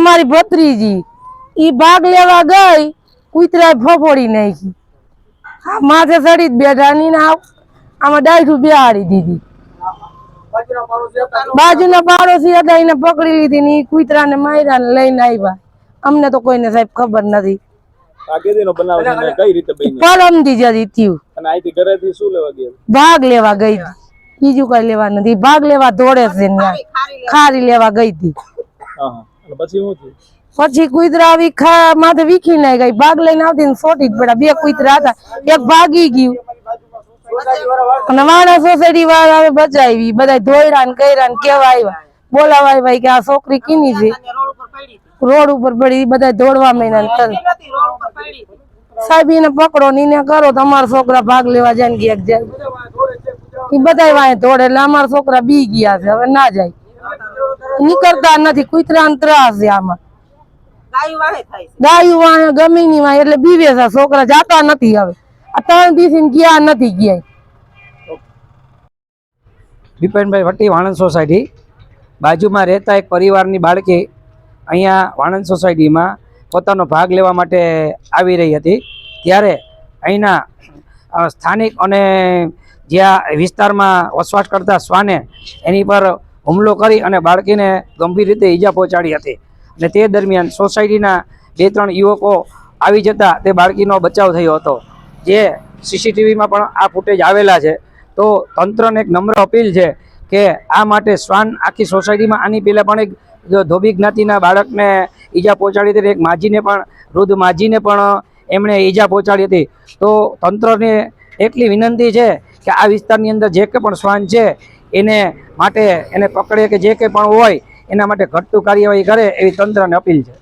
અમારી ભત્રીજી ઈ ભાગ લેવા ગઈ, કૂતરાએ ફફોડી નાખી. માથે ચડી જ બેઠા ની આમાં ડાયઠું બેહાડી દીધી. બાજુના પાડોશી હતા એને પકડી લીધી ને ઈ કૂતરાને માર્યા ને લઈને આવ્યા. અમને તો કોઈને સાહેબ ખબર નથી. પરમદી જતી થયું. ભાગ લેવા ગઈ હતી, બીજું કઈ લેવા નથી. ભાગ લેવા દોડે છે, ખારી લેવા ગઈ હતી. પછી કૂતરા આવી માથે વીખી ના ગઈ. ભાગ લઈને આવતી ને સોટી જ પડ્યા. બે કૂતરા હતા, એક ભાગી ગયું અને વાણા સોસાયટી વાળા હવે બચાવી. બધા ધોયરા ને કર્યા ને કેવા આવ્યા, બોલાવા આવ્યા કે આ છોકરી કીની છે, રોડ ઉપર પડી. બધા દોડવા માંડ્યા. સાહેબ એને પકડો ને એને કરો, તમારા છોકરા ભાગ લેવા જાય ને ગયા જાય. એ બધા વાંહે દોડે એટલે અમારા છોકરા બી ગયા છે, હવે ના જાય. નીકળતા નથી, કૂતરા ને ત્રાસ છે આમાં. ગાયું વાંહે ગમે ની વાંહે એટલે બીવે છે છોકરા, જાતા નથી. હવે આ 3 દિવસ ગયા નથી ગયા. બિપિનભાઈ વટી, વાણંદ સોસાયટી. બાજુમાં રહેતા એક પરિવારની બાળકી અહીંયા વાણંદ સોસાયટીમાં પોતાનો ભાગ લેવા માટે આવી રહી હતી. ત્યારે અહીંના સ્થાનિક અને જ્યાં વિસ્તારમાં વસવાટ કરતા શ્વાને એની પર હુમલો કરી અને બાળકીને ગંભીર રીતે ઈજા પહોંચાડી હતી. અને તે દરમિયાન સોસાયટીના 2-3 યુવકો આવી જતા તે બાળકીનો બચાવ થયો હતો. જે સીસીટીવીમાં પણ આ ફૂટેજ આવેલા છે. તો તંત્રને એક નમ્ર અપીલ છે કે આ માટે શ્વાન આખી સોસાયટીમાં, આની પહેલાં પણ એક ધોબી જ્ઞાતિના બાળકને ઈજા પહોંચાડી હતી. એક માજીને પણ, વૃદ્ધ માજીને પણ એમણે ઈજા પહોંચાડી હતી. તો તંત્રને એટલી વિનંતી છે કે આ વિસ્તારની અંદર જે કંઈ પણ શ્વાન છે એને માટે એને પકડે કે જે કંઈ પણ હોય એના માટે ઘટતું કાર્યવાહી કરે એવી તંત્રને અપીલ છે.